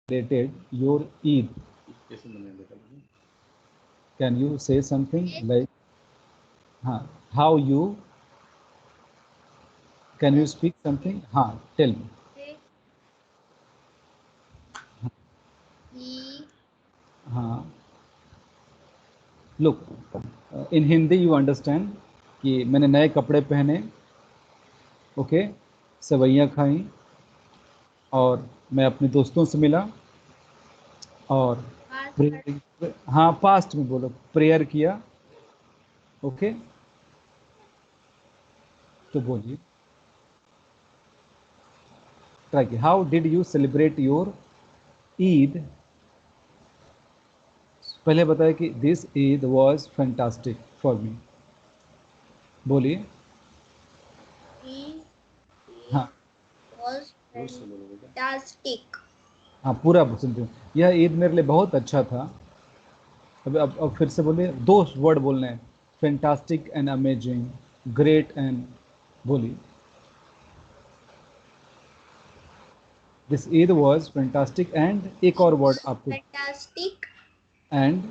celebrated your Eid? Can you say something like how you? Can you speak something? Tell me. हाँ, look, in Hindi you understand कि मैंने नए कपड़े पहने, okay, सेवइयाँ खाई और मैं अपने दोस्तों से मिला और प्रेयर, हाँ पास्ट में बोलो, प्रेयर किया, ओके, तो बोलिए, ट्राई किया, how did you celebrate your Eid? पहले बताया कि this Eid was fantastic for me, बोलिए। हाँ हाँ, पूरा सुनते हूँ, यह ईद मेरे लिए बहुत अच्छा था। अब फिर से बोलिए, दो वर्ड बोलने हैं, fantastic and amazing, great and, बोलिए। This Eid was fantastic and, एक और वर्ड आपको, फैंटास्टिक एंड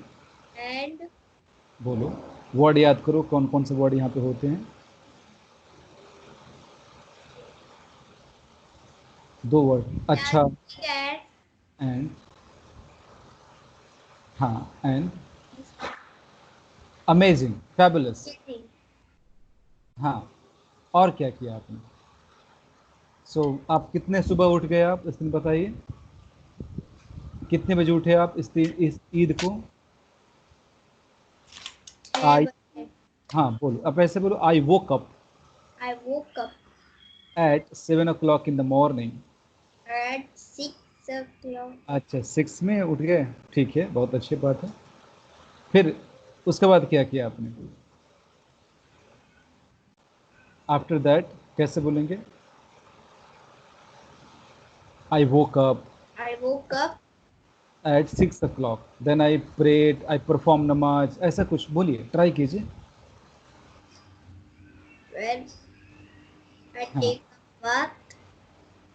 एंड, बोलो, वर्ड याद करो, कौन कौन से वर्ड यहाँ पे होते हैं, दो वर्ड, अच्छा एंड, हाँ एंड, अमेजिंग, फैबुलस, हाँ, और क्या किया आपने? आप कितने सुबह उठ गए आप इस दिन, बताइए, कितने बजे उठे आप इस ईद को? आई, हाँ बोलो, अब ऐसे बोलो, I woke up at 7 o'clock in the morning. at 6 o'clock. अच्छा, 6 में उठ गए, ठीक है, बहुत अच्छी बात है। फिर उसके बाद क्या किया आपने? आफ्टर दैट कैसे बोलेंगे? I woke up at 6 o'clock, then I prayed, I perform नमाज, ऐसा कुछ बोलिए, ट्राई कीजिए। When I हाँ take a bath,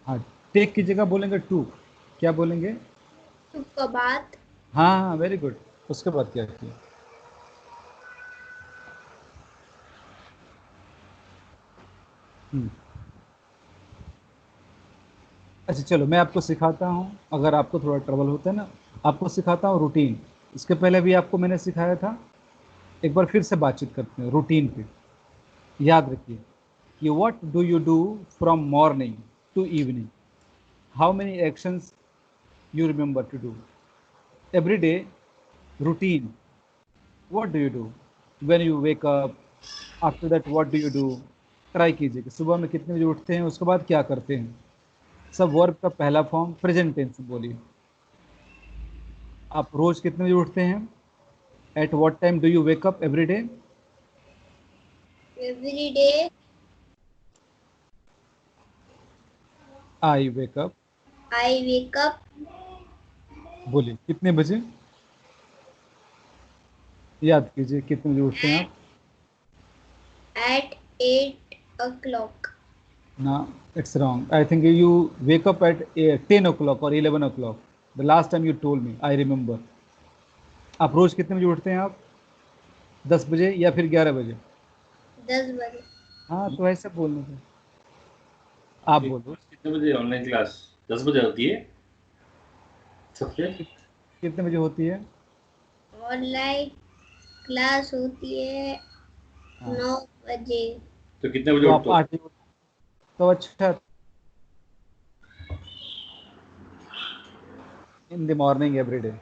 हाँ, टेक की जगह बोलेंगे टू, क्या बोलेंगे? took a bath, हाँ हाँ, वेरी गुड। उसके बाद क्या किया? अच्छा चलो, मैं आपको सिखाता हूँ, अगर आपको थोड़ा ट्रबल होता है ना, आपको सिखाता हूँ रूटीन। इसके पहले भी आपको मैंने सिखाया था, एक बार फिर से बातचीत करते हैं रूटीन पे। याद रखिए कि what do you do from morning to evening, how many actions you remember to do every day, routine, what do you do when you wake up, after that what do you do? Try कीजिए कि सुबह में कितने बजे उठते हैं, उसके बाद क्या करते हैं, सब वर्ब का पहला फॉर्म प्रेजेंट टेंस बोलिए। आप रोज कितने बजे उठते हैं? Eight what time do you wake up every day? every day I wake up, I wake up बोलिए कितने बजे, याद कीजिए कितने बजे उठते हैं आप? at 8 o'clock. ना, it's wrong, I think you wake up eight 10 o'clock और 11 o'clock, the last time you told me, I remember. आप रोज कितने बजे उठते हैं आप? 10 बजे या फिर 11 बजे? 10 बजे। हाँ, तो ऐसे बोलने से आप बोलो। कितने बजे ऑनलाइन क्लास? 10 बजे होती है सबसे? कितने बजे होती है? ऑनलाइन क्लास होती है 9 बजे। तो कितने बजे तो उठते आप हो? 8 बजे, तो अच्छा, in the morning every day,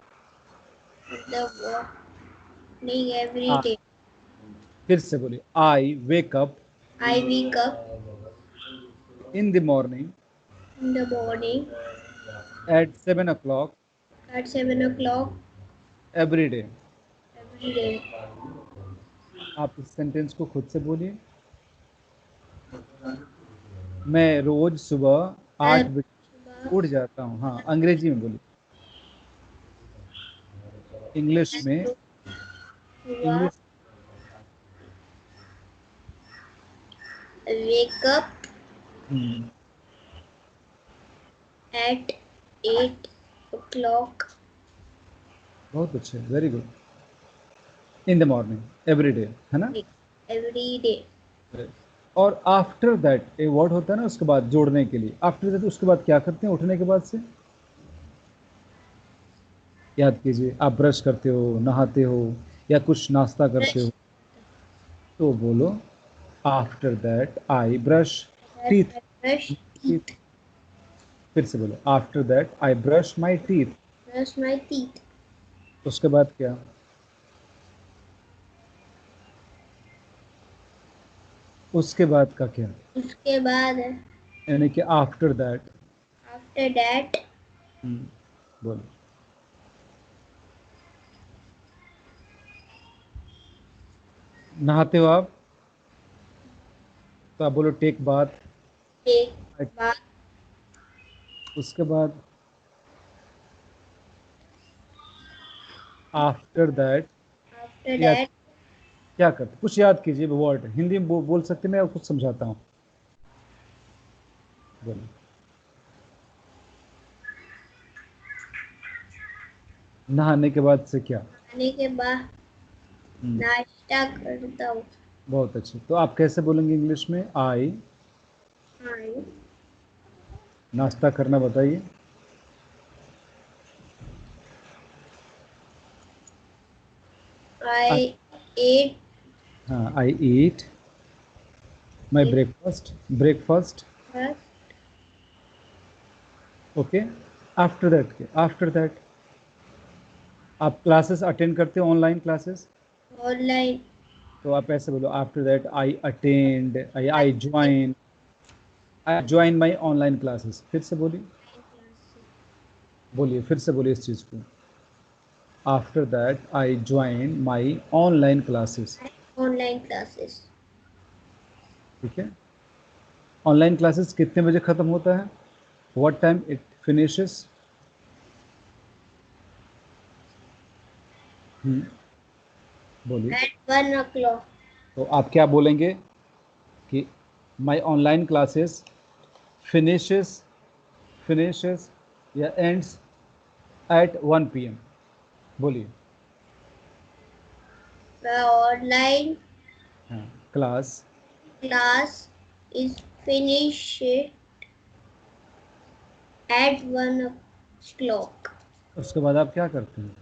The morning every हाँ, day. फिर से बोलिए, I wake up I wake up in the morning in the morning at 7 o'clock at 7 o'clock every day. every day. आप इस सेंटेंस को खुद से बोलिए, मैं रोज सुबह 8 बजे उठ जाता हूँ, हाँ अंग्रेजी में बोलिए, इंग्लिश में, English, I wake up hmm, at 8 o'clock बहुत अच्छे, very good. In the morning every day, है ना। every day. और आफ्टर दैट, ए वर्ड होता है ना उसके बाद जोड़ने के लिए, आफ्टर दैट उसके बाद क्या करते हैं उठने के बाद से? याद कीजिए, आप ब्रश करते हो, नहाते हो या कुछ नाश्ता करते Brush. हो, तो बोलो after that I brush That teeth. I brush teeth. फिर से बोलो after that I brush my teeth. Brush my teeth. उसके बाद क्या? उसके बाद का क्या? उसके बाद यानी कि आफ्टर दैट। after that बोलो। नहाते हो आप, तो आप बोलो टेक बाथ। take bath. उसके बाद आफ्टर दैट After या that क्या करते? कुछ याद कीजिए वर्ड, हिंदी में बोल सकते, मैं कुछ समझाता हूँ। बोलो। नहाने के बाद से क्या? खाने के बाद नाश्ता करता हूँ. बहुत अच्छे। तो आप कैसे बोलेंगे इंग्लिश में? आई I नाश्ता करना, बताइए। I ate हाँ, I eat my Eat. Breakfast. Breakfast, first okay. After that के, आफ्टर दैट आप क्लासेस अटेंड करते हो, ऑनलाइन क्लासेस, online तो आप ऐसे बोलो after that I attend, I join my online classes. फिर से बोलिए, बोलिए फिर से बोलिए इस चीज़ को। After that I join my online classes. online classes. ठीक है। ऑनलाइन क्लासेस कितने बजे ख़त्म होता है? What time it finishes? बोलिए। At 1 o'clock. तो आप क्या बोलेंगे कि माई ऑनलाइन क्लासेस फिनिशेस, फिनिशेस या एंड्स एट 1 PM। बोलिए। The online हाँ, class class is finished at 1 o'clock. उसके बाद आप क्या करते हैं?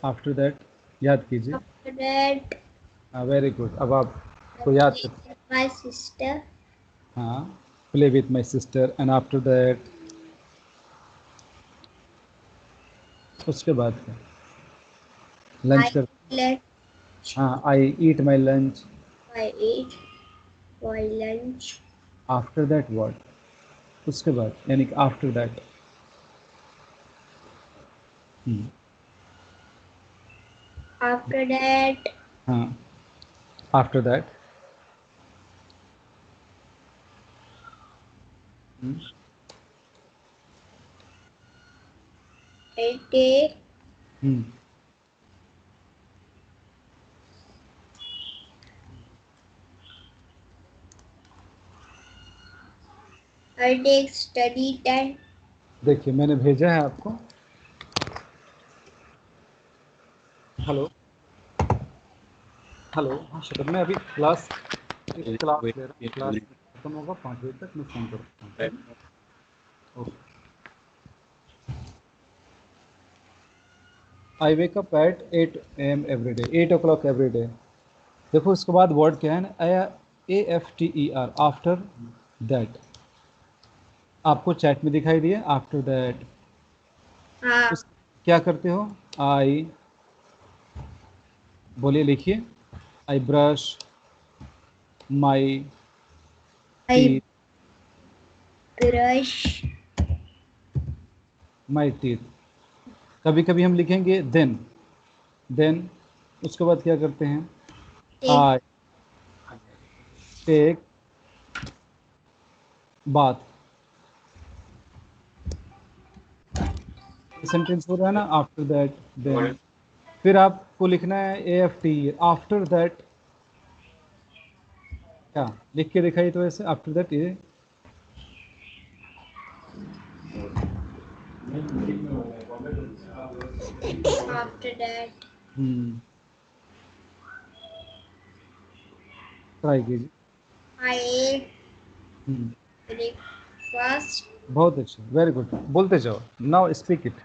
आफ्टर दैट याद कीजिए। After that, हाँ, वेरी गुड। अब आप I को याद play कर, with my sister. हाँ, play with my sister. And after that, उसके बाद क्या? लंच I कर, let हाँ, I eat my lunch. I eat my lunch. After that what? उसके बाद, यानी कि आफ्टर दैट। After that, हाँ, after that I take study time. देखिए मैंने भेजा है आपको। Hello, hello. हाँ शुक्र, मैं अभी क्लास ले रहा हूँ। क्लास खत्म होगा 5 बजे तक, मैं फ़ोन करता हूँ। Okay. I wake up at 8 AM every day, 8 o'clock every day. देखो उसके बाद वर्ड क्या है ना, AFTER, आफ्टर दैट। आपको चैट में दिखाई दिया आफ्टर दैट। हाँ, उस क्या करते हो? आई, बोलिए, लिखिए। I brush my I teeth, brush my teeth. कभी कभी हम लिखेंगे देन उसके बाद क्या करते हैं? take I take bath. Sentence हो रहा है ना, आफ्टर दैट देन। फिर आपको लिखना है AFT, आफ्टर दैट क्या? लिख के दिखाई तो ऐसे, आफ्टर दैट ये After that, ट्राई कीजिए। I ate hmm, breakfast. बहुत अच्छे, वेरी गुड, बोलते जाओ, नाउ स्पीक इट।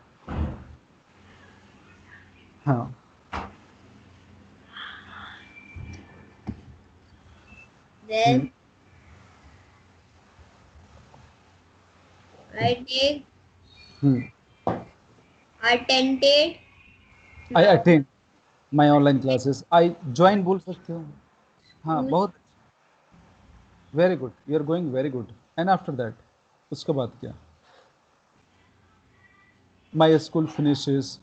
हाँ, Then I take attended I attend my online classes, I join बोल सकते हो। हाँ, बहुत very good, you are going very good. And after that, उसके बाद क्या? My school finishes.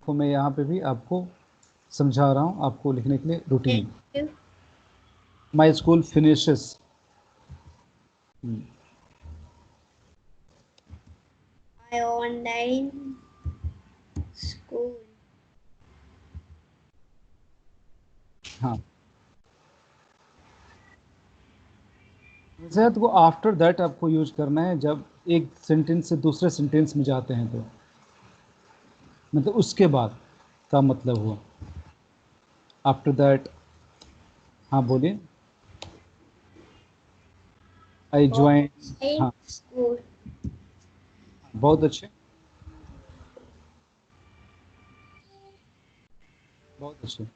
तो मैं यहाँ पे भी आपको समझा रहा हूँ, आपको लिखने के लिए routine. My school finishes. my online school. हाँ, शायद को आफ्टर दैट आपको यूज करना है जब एक सेंटेंस से दूसरे सेंटेंस में जाते हैं, तो मतलब उसके बाद का मतलब हुआ आफ्टर दैट। हाँ, बोलिए। I join. हाँ, School. बहुत अच्छे, बहुत अच्छे।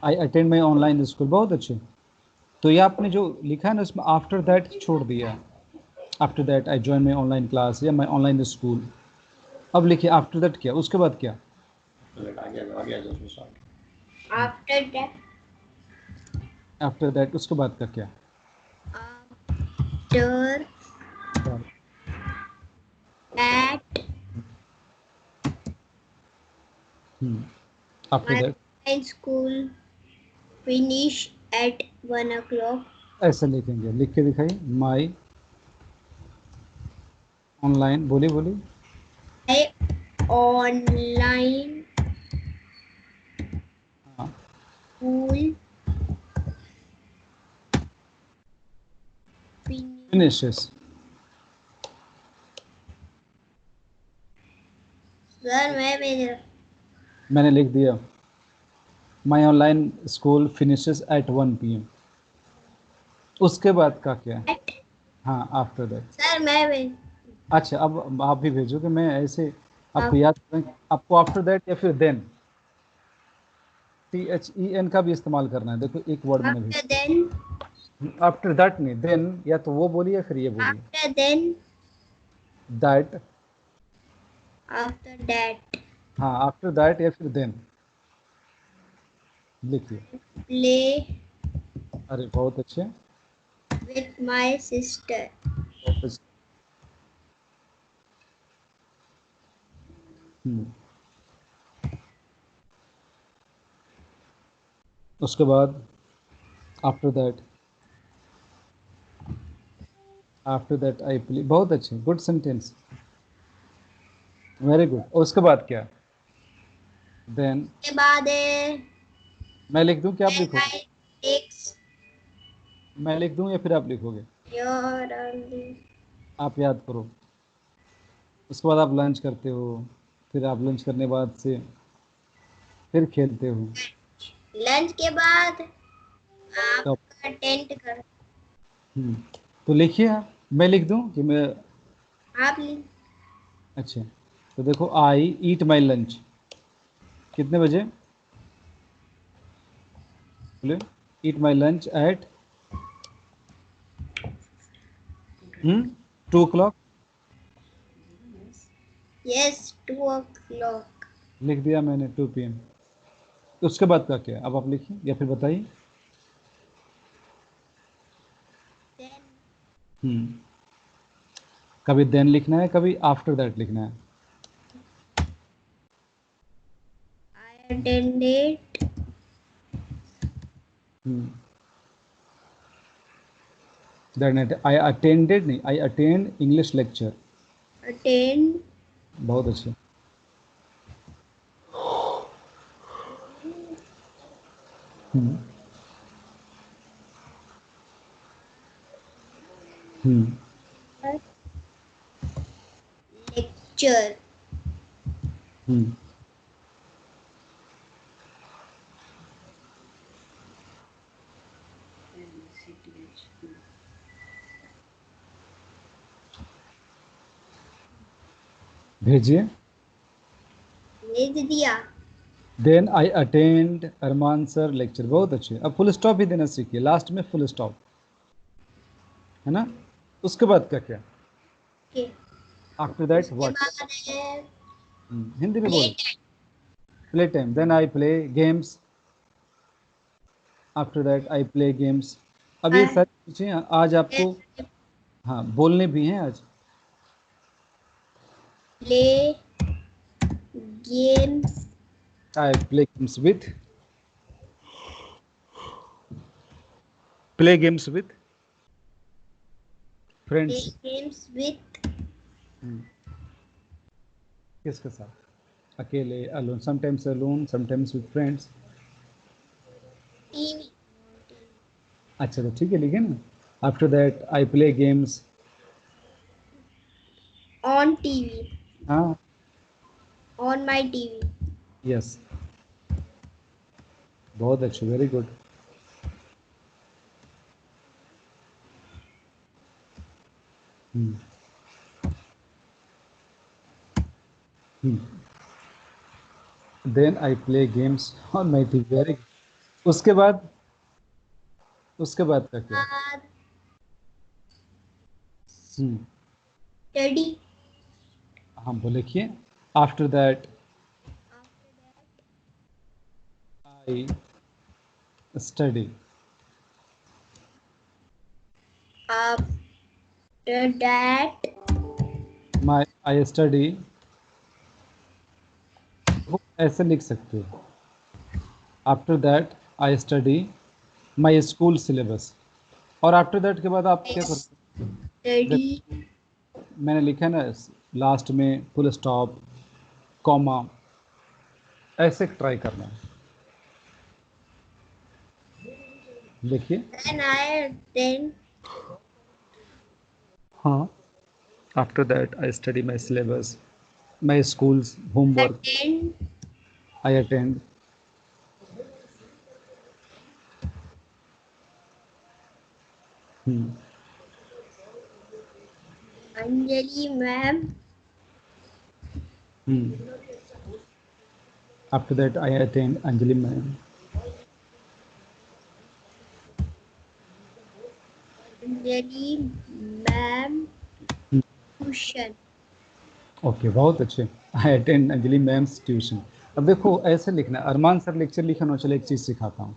आई अटेंड माई ऑनलाइन स्कूल, बहुत अच्छे। तो ये आपने जो लिखा है ना, उसमें आफ्टर दैट छोड़ दिया। After that I join my online class या माई ऑनलाइन स्कूल। अब लिखिए आफ्टर दैट क्या, उसके बाद क्या? After that, आफ्टर दैट उसके बाद का क्या? after that, after my that online school finish at 1 o'clock. ऐसे लिखेंगे, लिख के दिखाइए। माई ऑनलाइन, बोलिए बोलिए। My online हाँ, school फिनिशेस। सर मैं मैंने लिख दिया my online school finishes at 1 PM। उसके बाद का क्या? हाँ, आफ्टर दैट। सर मैं अच्छा, अब आप भी भेजोगे, मैं ऐसे आपको याद करें। आपको आफ्टर दैट या फिर देन, THEN का भी इस्तेमाल करना है। देखो, एक वर्ड मैंने after भेजा। then आफ्टर दैट नहीं, देन, या तो वो बोलिए या फिर ये बोलिए। after then that. after that हाँ, आफ्टर दैट या फिर देन लिखिए। play अरे बहुत अच्छे, with my sister. बहुत अच्छे। उसके बाद after that, after that I play, बहुत अच्छे, गुड सेंटेंस, वेरी गुड। उसके बाद क्या? देन के बाद मैं लिख दूं कि आप then लिखोगे? I takes मैं लिख दूं या फिर आप लिखोगे? your only आप याद करो। उसके बाद आप लंच करते हो, फिर आप लंच करने बाद से फिर खेलते हो। लंच के बाद तो आप अटेंड कर तो लिखिए आप, मैं लिख दूं कि मैं? आप लिख अच्छा, तो देखो, आई ईट माई लंच कितने बजे? बोले, eat my lunch at 2 o'clock। yes 2 o'clock. लिख दिया मैंने 2 PM। तो उसके बाद का क्या? अब आप लिखिए या फिर बताइए। Then कभी देन लिखना है, कभी आफ्टर दैट लिखना है। I attended that I attended नहीं, I attend English lecture. attend बहुत अच्छे। lecture, भेजिए। भेज दिया। Then I attend Arman sir lecture. बहुत अच्छे। अब फुल स्टॉप भी देना सीखिए, लास्ट में फुल स्टॉप, है ना। उसके बाद क्या क्या? Okay. आफ्टर दैट उसके व्हाट? बाद है हिंदी में बोलो। playtime. Play time. Then I play games. After that I play games. अब ये सारी चीजें आज आपको हाँ बोलने भी हैं आज। Play games. I play games with. Play games with Play friends. games with किसके साथ? अकेले, alone, sometimes alone, sometimes with friends. TV. अच्छा तो ठीक है, लिखे ना। After that I play games On TV. हाँ। On my TV. यस, बहुत अच्छे, very good. Then I play games on my TV. Very good. उसके बाद का क्या? Study. हाँ वो लिखिए। After that I study. After that my I study. ऐसे लिख सकते हो। After that I study my school syllabus. और आफ्टर दैट के बाद आप क्या करते? study. मैंने लिखा है ना लास्ट में फुल स्टॉप, कॉमा, ऐसे ट्राई करना है। देखिए। Then I then हाँ। After that I study my syllabus, my schools homework, attend I attend. Anjali ma'am. After that I attend Anjali ma'am. Anjali ma'am tuition. Okay, बहुत अच्छे। I attend Anjali ma'am's tuition. अब देखो ऐसे लिखना, अरमान सर लेक्चर लिखा ना। चलो एक चीज़ सिखाता हूँ।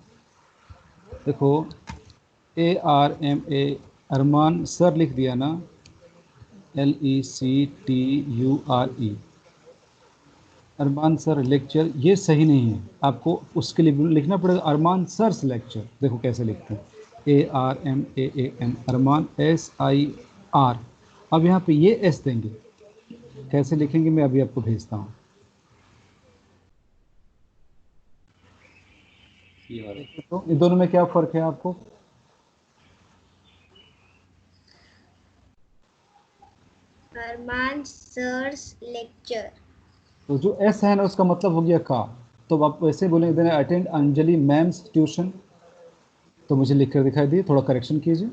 देखो ARMA, अरमान सर लिख दिया ना, LECTURE, अरमान सर लेक्चर। ये सही नहीं है, आपको उसके लिए लिखना पड़ेगा अरमान सर्स लेक्चर। देखो कैसे लिखते हैं, ARMAAN, अरमान SIR। अब यहाँ पे ये S देंगे, कैसे लिखेंगे मैं अभी आपको भेजता हूँ। तो इन दोनों में क्या फ़र्क है आपको? Arman sir's lecture. तो जो S है ना उसका मतलब हो गया का। तो आप वैसे बोलेंगे देना अटेंड अंजलि मैम्स ट्यूशन। तो मुझे लिख कर दिखाई दिए, थोड़ा करेक्शन कीजिए।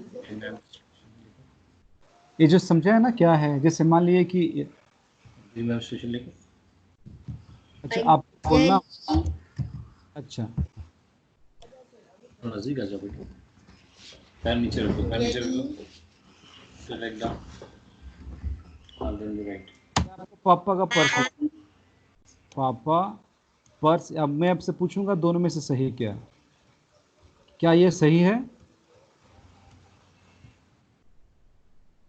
ये जो समझा है ना क्या है, जैसे मान लिए कि अच्छा आप बोलना। अच्छा नजदीक आ जाओ बेटा, पैर नीचे रखो, पैर नीचे रखो, फिर एकदम राइट। पापा का पर्स, पापा पर्स। अब मैं आपसे पूछूंगा दोनों में से सही क्या? क्या ये सही है?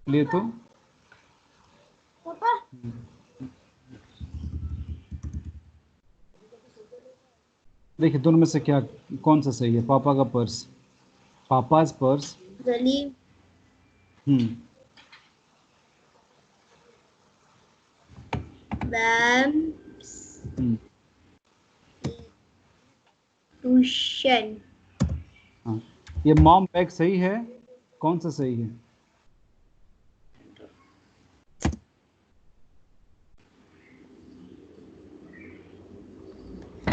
लिए तो देखिए दोनों में से क्या, कौन सा सही है? पापा का purse, papa's purse. Anjali ma'am's tuition. हाँ, ये मॉम बैग सही है? कौन सा सही है?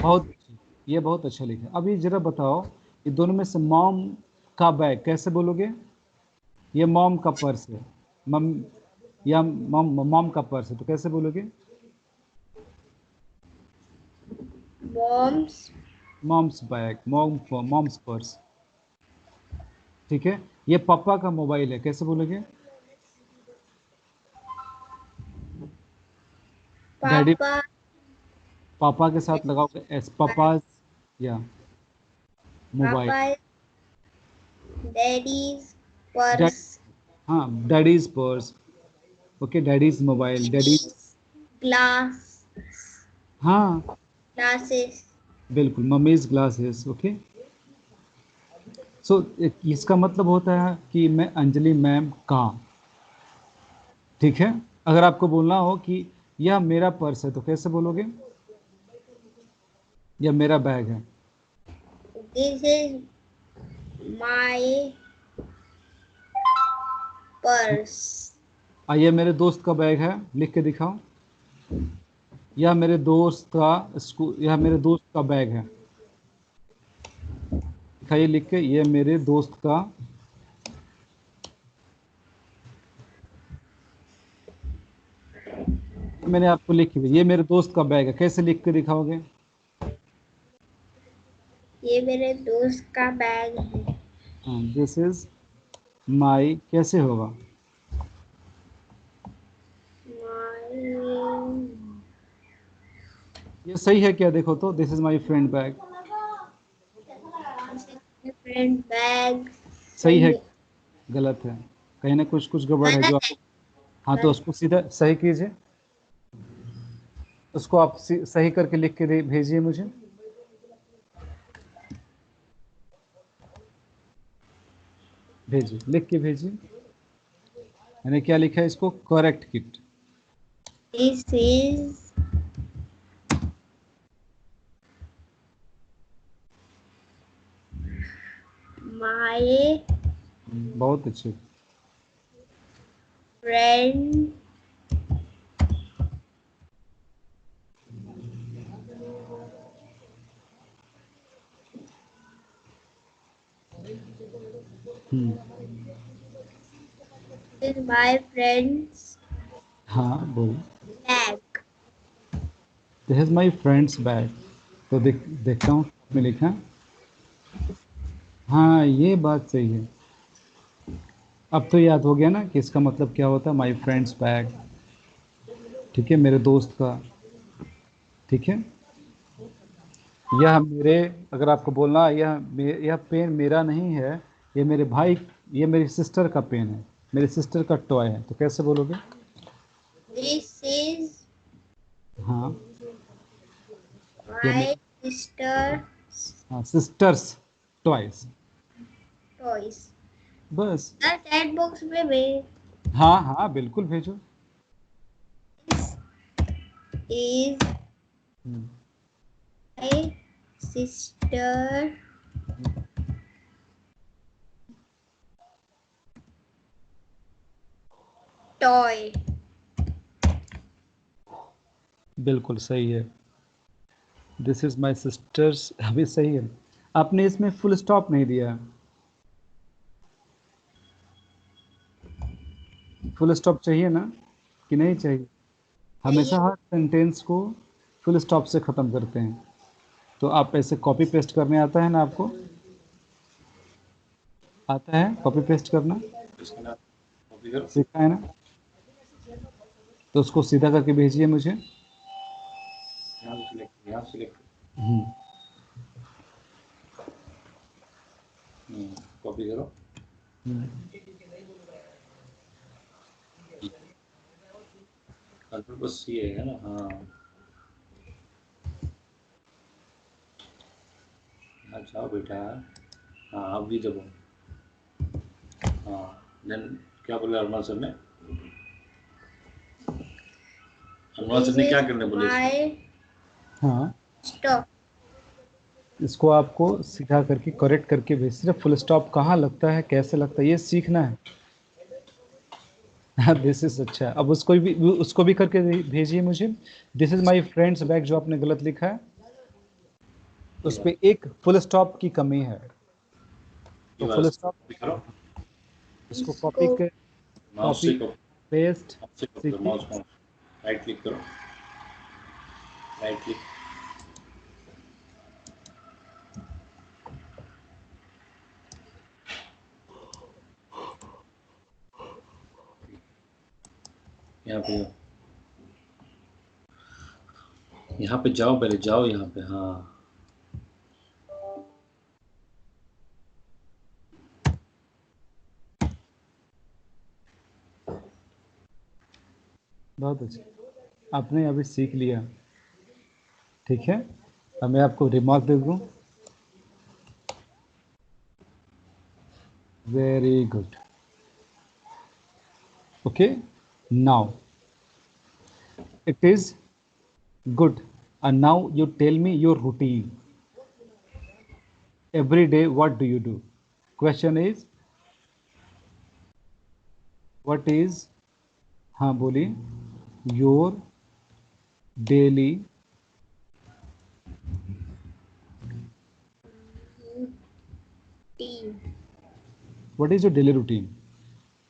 बहुत, ये बहुत अच्छा लिखा। अभी जरा बताओ, ये दोनों में से मॉम का बैग कैसे बोलोगे? ये मॉम का पर्स है, मम या मॉम मॉम का पर्स है, तो कैसे बोलोगे? Mom's moms bag, moms purse. ठीक है। ये पापा का मोबाइल है, कैसे बोलोगे? डैडी, Papa पापा के साथ लगाओगे एस, पापाज या mobile. Papa Daddy's dad, purse. हाँ, daddies purse. Okay, daddies mobile, daddies, Glass हाँ glasses. बिल्कुल, मम्मीज ग्लासेस। ओके, सो इसका मतलब होता है कि मैं अंजलि मैम का। ठीक है। अगर आपको बोलना हो कि यह मेरा पर्स है, तो कैसे बोलोगे? यह मेरा बैग है। This is my purse. यह मेरे दोस्त का बैग है, लिख के दिखाओ। यह मेरे दोस्त का यह मेरे दोस्त का बैग है, दिखाइए लिख के, यह मेरे दोस्त का। मैंने आपको लिख के, ये मेरे दोस्त का बैग है, कैसे लिख के दिखाओगे? ये मेरे दोस्त का बैग है। दिस इज माई, कैसे होगा? My ये सही है क्या? देखो तो, this is my friend bag, friend bag. सही है? गलत है, कहीं ना कुछ कुछ गड़बड़ है जो गलत आप। हाँ, तो उसको सीधा सही कीजिए, उसको आप सही करके लिख के भेजिए मुझे। भेजिए, लिख के भेजिए। मैंने क्या लिखा है इसको? Correct kit. This is my बहुत अच्छे। friend is my friend's हाँ बोलो। bag. This is my friends bag. तो देखता हूँ में लिखा। हाँ, ये बात सही है। अब तो याद हो गया ना कि इसका मतलब क्या होता है, माई फ्रेंड्स बैग। ठीक है, मेरे दोस्त का। ठीक है। यह मेरे, अगर आपको बोलना, यह पेन मेरा नहीं है, ये मेरे भाई, ये मेरी सिस्टर का पेन है, मेरी सिस्टर का टॉय है, तो कैसे बोलोगे? This is हाँ, ये my sister's हाँ, सिस्टर्स टॉयज। toys. बस। चैट बॉक्स में भेज। हाँ हाँ बिल्कुल भेजो। Is my sister toy. बिल्कुल सही है। दिस इज माई सिस्टर्स, अभी सही है। आपने इसमें फुल स्टॉप नहीं दिया। फुल स्टॉप चाहिए ना, कि नहीं चाहिए? हमेशा हर सेंटेंस को फुल स्टॉप से ख़त्म करते हैं। तो आप ऐसे कॉपी पेस्ट करने आता है ना आपको? आता है कॉपी पेस्ट करना? कॉपी करो। सीखा है ना? तो उसको सीधा करके भेजिए मुझे। यहाँ सिलेक्ट कॉपी करो। कंट्रोल बस ये है ना। हाँ, यहाँ जाओ बेटा। हाँ, अब भी दबो। हाँ, देन क्या बोले अरमान सर ने? अरमान सर ने क्या करने बोले इसको? हाँ, Stop. इसको आपको सिखा करके करेक्ट करके भेज, सिर्फ फुल स्टॉप कहाँ लगता है, कैसे लगता है, ये सीखना है। दिस इज अच्छा। अब उसको भी करके भेजिए मुझे। This is my friends bag, जो आपने गलत लिखा है। उस पे एक फुल स्टॉप की कमी है, तो फुल स्टॉप करो, इसको कॉपी के माउस से copy paste mouse right click करो, राइट क्लिक, यहाँ पे जाओ, पहले जाओ यहाँ पे, हाँ बहुत अच्छा, आपने अभी सीख लिया। ठीक है, अब मैं आपको रिमार्क दे दूँ। Very good. Okay, now it is good, and now you tell me your routine. Every day what do you do? Question is what is, हाँ बोलिए, your daily routine. what is your daily routine?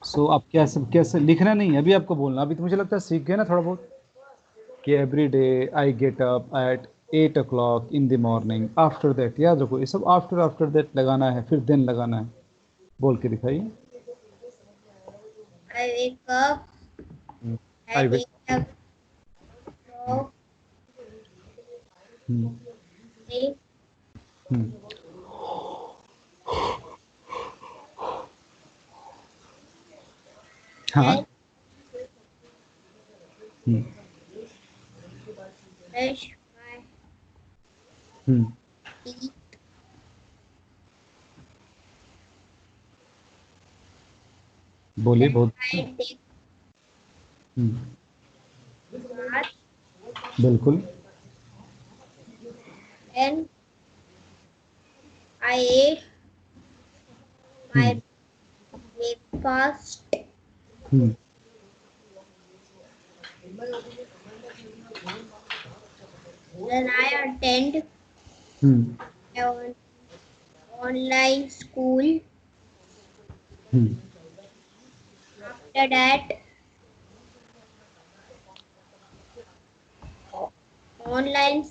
So आप कैसे कैसे लिखना नहीं है, अभी आपको बोलना, अभी तो मुझे लगता है सीख गए ना थोड़ा बहुत कि every day I get up at 8 o'clock in the morning, after that, याद रखो ये सब आफ्टर दैट लगाना है, फिर देन लगाना है। बोल के दिखाइए। I wake up I at will 8 o'clock. Say, हाँ then brush my teeth, बोलिए then बहुत I take bath, बिल्कुल then I ate my breakfast, then I attend my online school. After that, online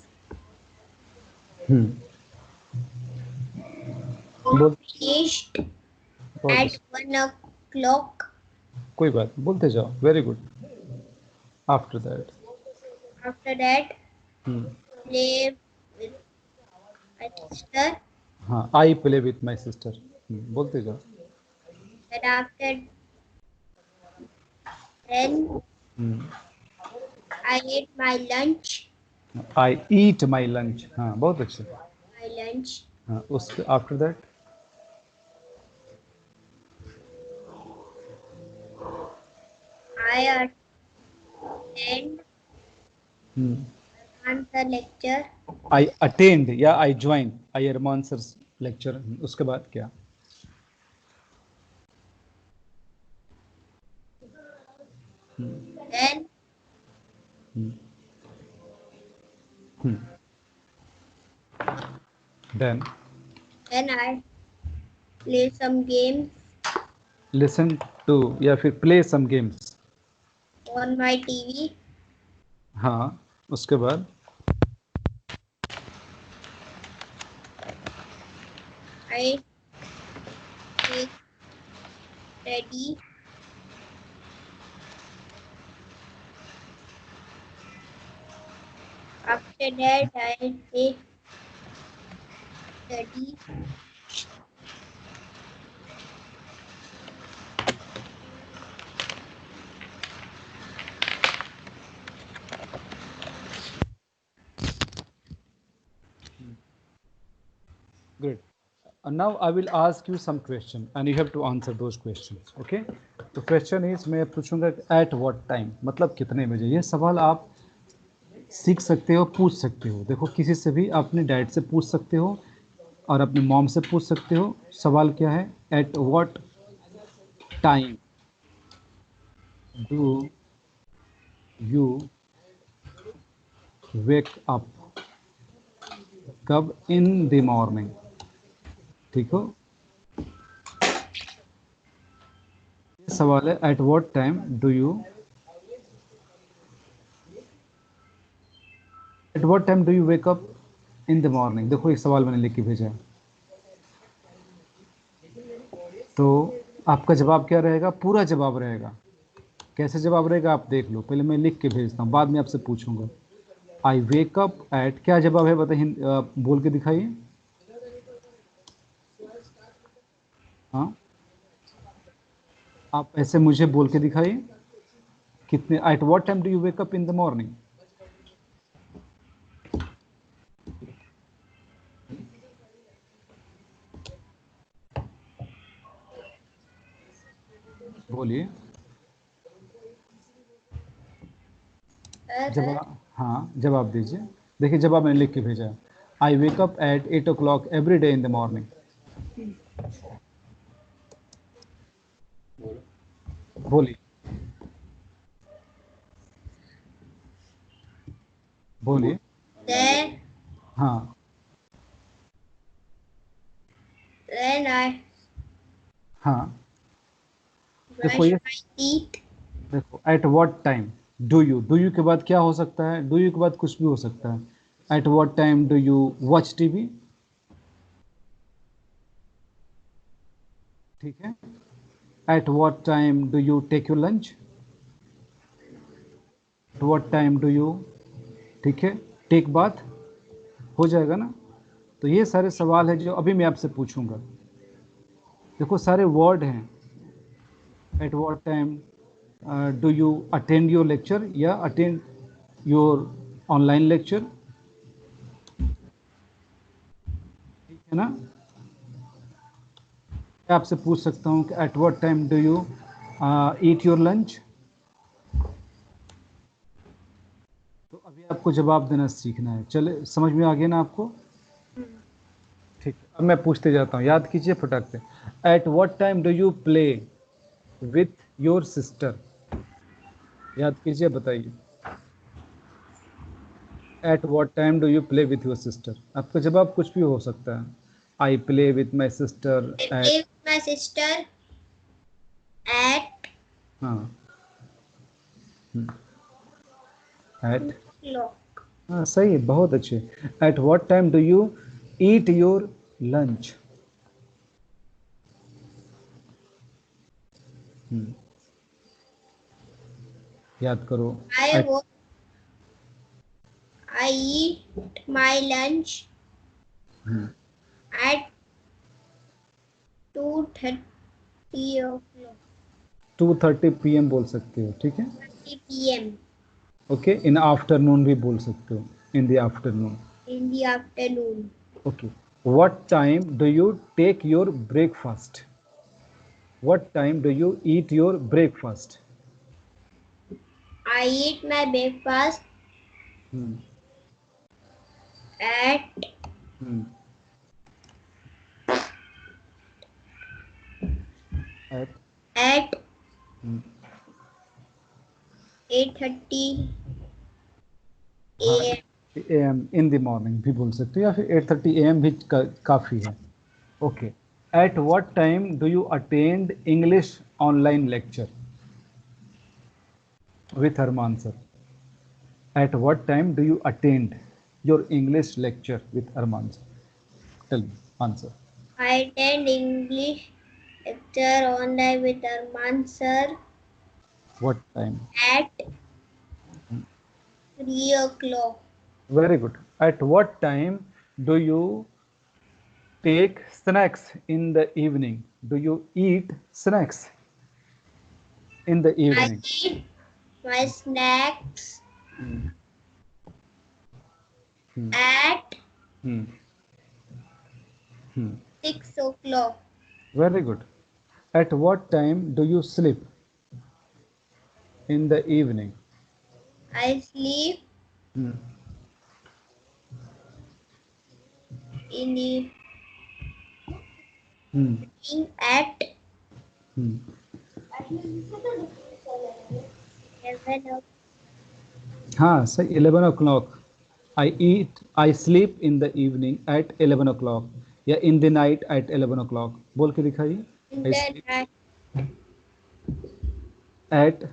बोल finished बहुत at अच्छा, 1 o'clock. कोई बात नहीं, बोलते जाओ, very good. After that After that, play with my sister. हाँ, I play with my sister, बोलते जाओ। Then after then I ate my lunch. I eat my lunch, हाँ बहुत अच्छे। My lunch. हाँ, उसके after that I attend answer lecture. I attend या I join I Armaan sir lecture, उसके बाद क्या? Then then I play some games listen to या फिर play some games, on my TV. हाँ उसके बाद I take ready. After that, I take study. Good. Now I will ask you some question and you have to answer those questions. Okay? तो question is मैं पूछूंगा at what time, मतलब कितने बजे। ये सवाल आप सीख सकते हो, पूछ सकते हो। देखो किसी से भी, अपने डैड से पूछ सकते हो और अपनी मॉम से पूछ सकते हो। सवाल क्या है? at what time do you wake up? कब? इन द मॉर्निंग। ठीक हो? ये सवाल है, at what time do you wake up in the morning. देखो एक सवाल मैंने लिख के भेजा है, तो आपका जवाब क्या रहेगा? पूरा जवाब रहेगा। कैसे जवाब रहेगा आप देख लो, पहले मैं लिख के भेजता हूँ, बाद में आपसे पूछूंगा। आई वेक अप एट, क्या जवाब है बताइए, बोल के दिखाइए। हाँ, आप ऐसे मुझे बोल के दिखाइए, कितने, eight what time do you wake up in the morning? बोलिए जवाब। हाँ, जवाब दीजिए। देखिए जवाब मैंने लिख के भेजा है, I wake up at 8 o'clock every day in the morning. बोलो। बोलिए, बोलिए। Then हाँ, I हाँ। देखो brush ये, my teeth. देखो eight what time do you के बाद क्या हो सकता है? डू यू के बाद कुछ भी हो सकता है। At what time do you watch TV? ठीक है। At what time do you take your lunch? At what time do you, ठीक है, टेक बाथ? हो जाएगा ना? तो ये सारे सवाल हैं जो अभी मैं आपसे पूछूंगा। देखो सारे वर्ड हैं। Eight what time do you attend your lecture, या अटेंड योर ऑनलाइन लेक्चर? ठीक है ना? मैं आपसे पूछ सकता हूँ कि eight what time do you eat your lunch? तो अभी आपको जवाब देना सीखना है। चले, समझ में आ गया ना आपको? ठीक, अब मैं पूछते जाता हूँ, याद कीजिए फटाक से। At what time do you play with your sister? याद कीजिए, बताइए। At what time do you play with your sister? आपका जवाब कुछ भी हो सकता है। I play with my sister I at, play with my sister at हाँ, एट, clock. हाँ सही है, बहुत अच्छे। At what time do you eat your lunch? याद करो। I ate, wo- I eat my lunch at 2:30 o'clock 2:30 PM बोल सकते हो, ठीक है। p.m. ओके, इन आफ्टरनून भी बोल सकते हो, in the afternoon. in the afternoon. Okay, what time do you take your breakfast? What time do you eat your breakfast? I eat my breakfast at at at 8:30 हाँ, a.m. AM in the morning भी बोल सकते हो, या फिर 8:30 AM भी काफ़ी है। Okay, at what time do you attend English online lecture with Arman sir? At what time do you attend your English lecture with Arman sir? Tell me, answer. I attend English lecture online with Arman sir What time? at 3 o'clock. Very good. At what time do you take snacks in the evening? Do you eat snacks in the I evening? eat my snacks at Hmm. 6 o'clock. Very good. At what time do you sleep in the evening? I sleep in the evening at 11 o'clock. हाँ सही, 11 o'clock I sleep in the evening at 11 o'clock या in the night eight 11 o'clock। बोल के दिखाइए। In I the sleep night at,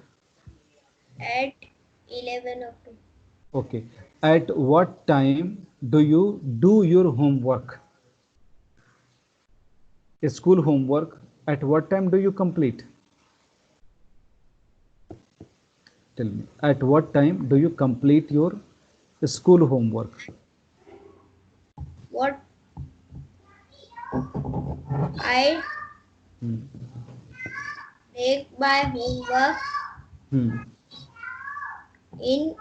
at 11 o'clock. Okay, at what time do you do your homework? School homework at what time do you complete? Tell me, at what time do you complete your school homework? What I Hmm. make my homework Hmm. in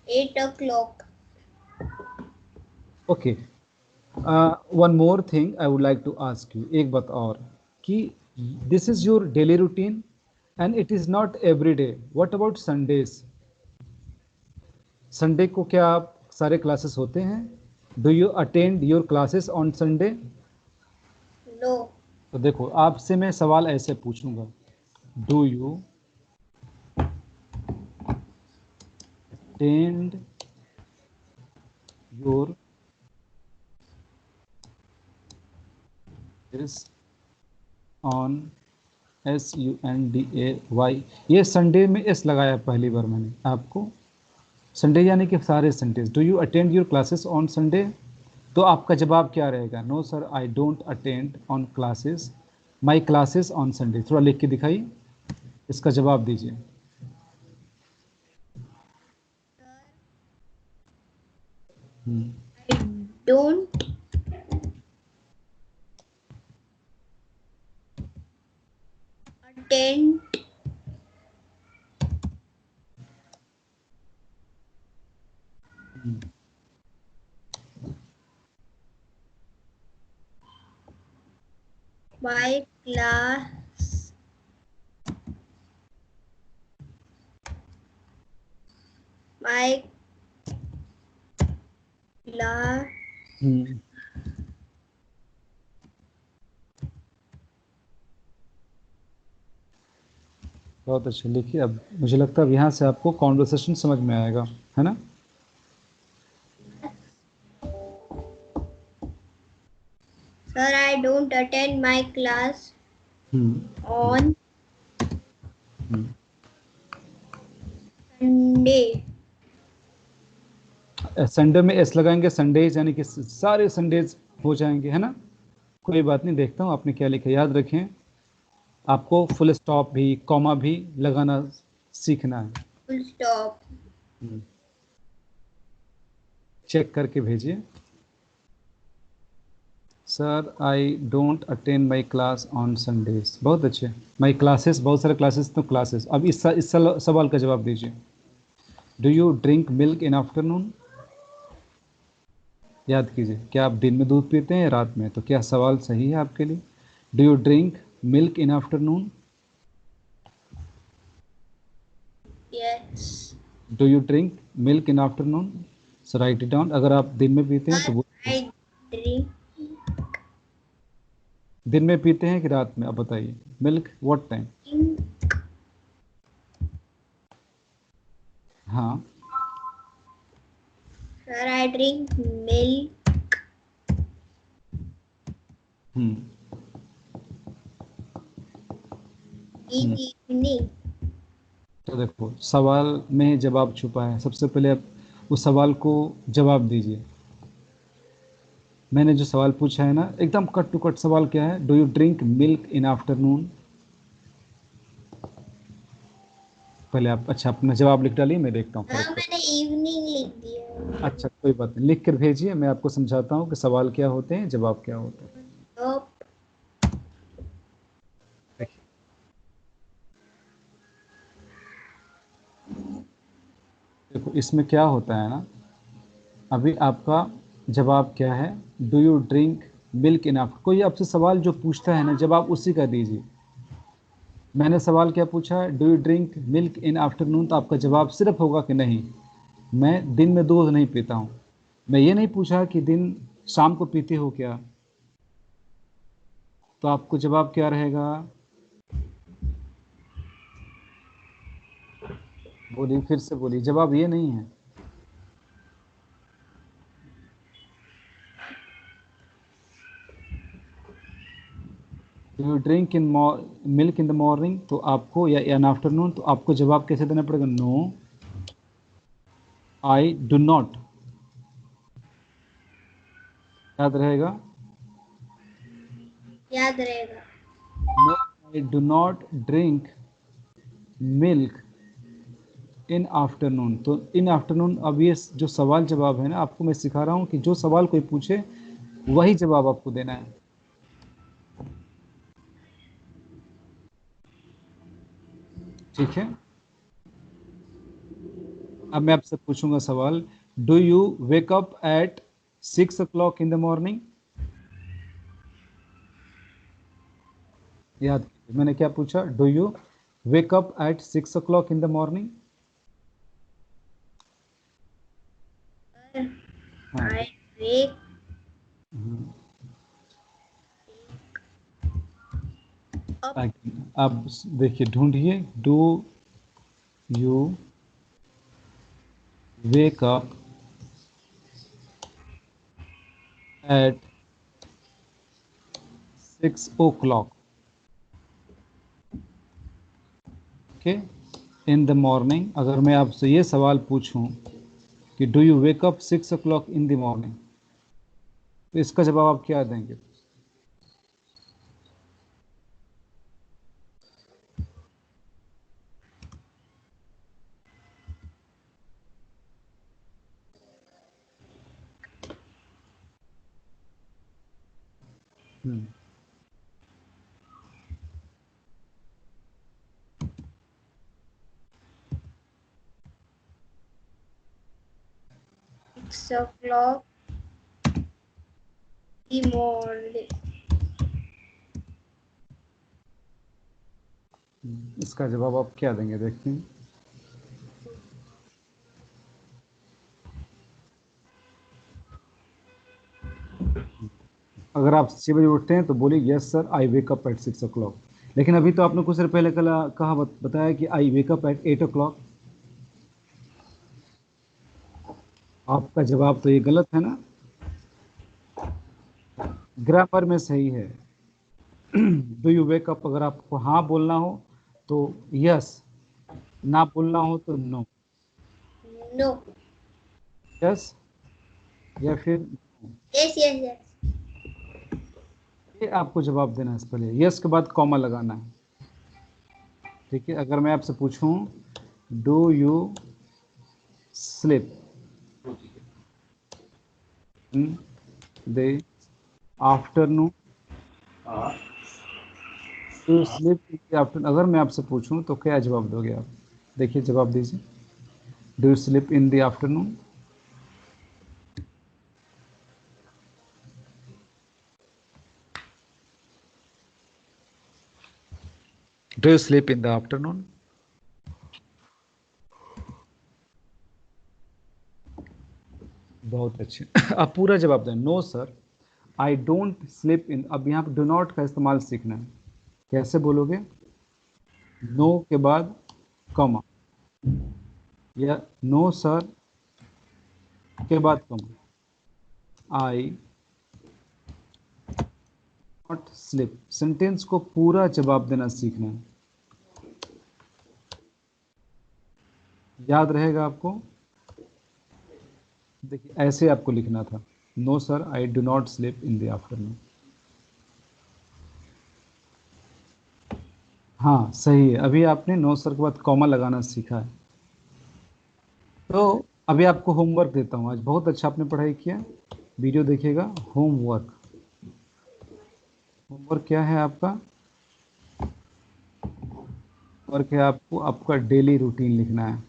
8 o'clock. Okay. One more thing I would like to ask you, एक बात और कि this is your daily routine and it is not every day. What about Sundays? Sunday को क्या आप सारे classes होते हैं? Do you attend your classes on Sunday? No. तो देखो, आपसे मैं सवाल ऐसे पूछूंगा, Do you attend your classes on SUNDAY? ये संडे में एस लगाया पहली बार मैंने आपको। संडे यानी कि सारे Sundays. Do you attend your classes on Sunday? तो आपका जवाब क्या रहेगा? No sir, I don't attend on classes, my classes on Sunday. थोड़ा लिख के दिखाइए, इसका जवाब दीजिए। I don't attend my class बहुत अच्छे, लिखिए। अब मुझे लगता है अब यहाँ से आपको कॉन्वर्सेशन समझ में आएगा, है ना? Sir, I don't attend my class on Sunday. Sunday में एस लगाएंगे, संडेज यानी कि सारे संडेज हो जाएंगे, है ना? कोई बात नहीं, देखता हूँ आपने क्या लिखा। याद रखें, आपको फुल स्टॉप भी, कॉमा भी लगाना सीखना है। Full stop. चेक करके भेजिए। Sir, I don't attend my class on Sundays. बहुत अच्छे। माई क्लासेस, बहुत सारे क्लासेस, तो क्लासेस। अब इस सवाल का जवाब दीजिए। Do you drink milk in afternoon? याद कीजिए, क्या आप दिन में दूध पीते हैं या रात में? तो क्या सवाल सही है आपके लिए? Do you drink milk in afternoon? Yes. Do you drink milk in afternoon? So right it down. अगर आप दिन में पीते हैं तो वो I drink दिन में पीते हैं कि रात में? आप बताइए। Milk what time? हाँ, Sir, I drink milk in evening. तो देखो, सवाल में जवाब छुपा है। सबसे पहले आप उस सवाल को जवाब दीजिए। मैंने जो सवाल पूछा है ना, एकदम कट टू कट सवाल क्या है? Do you drink milk in afternoon? पहले आप अच्छा अपना जवाब लिख डालिए, मैं देखता हूँ हाँ, फर्क। मैंने इवनिंग लिख दिया। अच्छा, कोई बात नहीं, लिख कर भेजिए, मैं आपको समझाता हूँ कि सवाल क्या होते हैं, जवाब क्या होता है। Stop. देखिए, देखो इसमें क्या होता है ना, अभी आपका जवाब क्या है? Do you drink milk in after. कोई आपसे सवाल जो पूछता है ना, जवाब उसी का दीजिए। मैंने सवाल क्या पूछा? Do you drink milk in afternoon. तो आपका जवाब सिर्फ होगा कि नहीं, मैं दिन में दूध नहीं पीता हूँ। मैं ये नहीं पूछा कि दिन शाम को पीते हो क्या। तो आपको जवाब क्या रहेगा? बोलिए, फिर से बोलिए, जवाब ये नहीं है। Do you drink in milk in the morning, तो आपको, या इन आफ्टरनून, तो आपको जवाब कैसे देना पड़ेगा? No I do not. याद रहेगा? याद रहेगा। No I do not drink milk in afternoon. तो इन आफ्टरनून, अब ये जो सवाल जवाब है ना, आपको मैं सिखा रहा हूँ कि जो सवाल कोई पूछे वही जवाब आपको देना है। ठीक है, अब मैं आपसे पूछूंगा सवाल, do you wake up at 6 o'clock in the morning? याद कीजिए, मैंने क्या पूछा? Do you wake up at 6 o'clock in the morning? हाँ, I wake up अब देखिए, ढूंढिए, do you wake up at 6 o'clock, okay, in the morning. अगर मैं आपसे ये सवाल पूछूं कि do you wake up 6 o'clock in the morning, तो इसका जवाब आप क्या देंगे? हम्म, 6 o'clock in the morning. इसका जवाब आप क्या देंगे, देखते हैं। अगर आप 6 बजे उठते हैं तो बोलिए yes sir, I wake up at 6 o'clock। लेकिन अभी तो आपने कुछ देर पहले कहा बताया कि आई वेक अप एट 8 o'clock। आपका जवाब तो ये गलत है ना, ग्रामर में सही है। डू यू वेक अप, अगर आपको हाँ बोलना हो तो यस, ना बोलना हो तो नो। No. यस या फिर no। Yes, yes, yes. ये आपको जवाब देना है, पहले यस के बाद कॉमा लगाना है। ठीक है, अगर मैं आपसे पूछूं do you sleep in the afternoon, हाँ, do sleep in the afternoon, अगर मैं आपसे पूछूं तो क्या जवाब दोगे आप? देखिए, जवाब दीजिए। Do you sleep in the afternoon? Do you sleep in the afternoon? बहुत अच्छे। आप पूरा जवाब दें। No sir, I don't sleep in. अब यहाँ पे डो नॉट का इस्तेमाल सीखना है। कैसे बोलोगे? नो के बाद कॉमा, या नो सर के बाद comma, I not sleep. Sentence को पूरा जवाब देना सीखना है। याद रहेगा आपको? देखिए, ऐसे आपको लिखना था, no sir I do not sleep in the afternoon. हाँ सही है, अभी आपने नो सर के बाद कॉमा लगाना सीखा है। तो अभी आपको होमवर्क देता हूँ। आज बहुत अच्छा आपने पढ़ाई किया, वीडियो देखिएगा। होमवर्क, होमवर्क क्या है आपका? वर्क है आपको, आपका डेली रूटीन लिखना है।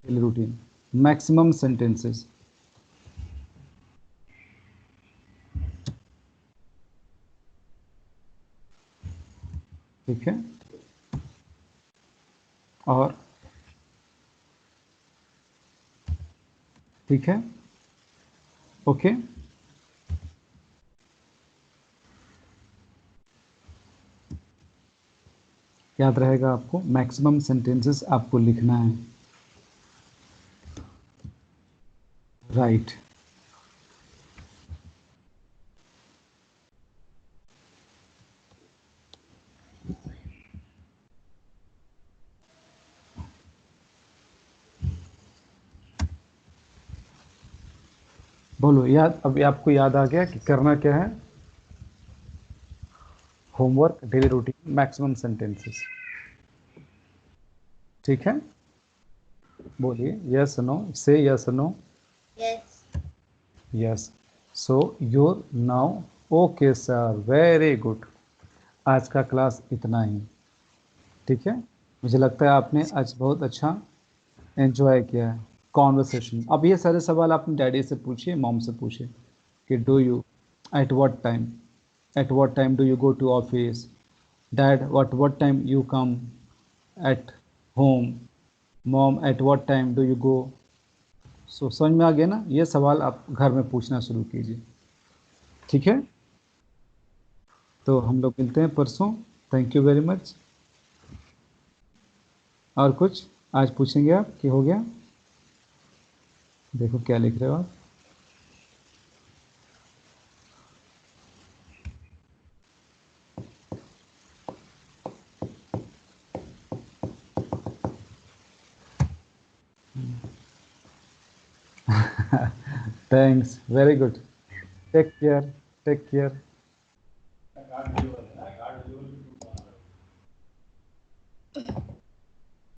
Daily routine, maximum sentences. ठीक है, और ठीक है, ओके। याद रहेगा आपको, मैक्सिमम सेंटेंसेस आपको लिखना है। राइट। बोलो, याद, अभी आपको याद आ गया कि करना क्या है? Homework, daily routine, maximum sentences. ठीक है, बोलिए yes no, say yes no. Yes. Yes. So your now, okay sir, very good. आज का क्लास इतना ही। ठीक है, मुझे लगता है आपने आज बहुत अच्छा एंजॉय किया है कॉन्वर्सेशन। अब ये सारे सवाल अपने डैडी से पूछिए, मॉम से पूछिए कि do you, at what time do you go to office, dad what time you come at home, mom at what time do you go। सो समझ में आ गया ना? ये सवाल आप घर में पूछना शुरू कीजिए। ठीक है, तो हम लोग मिलते हैं परसों। Thank you very much. और कुछ आज पूछेंगे आप कि हो गया? देखो क्या लिख रहे हो आप। Thanks, very good. Take care, take care.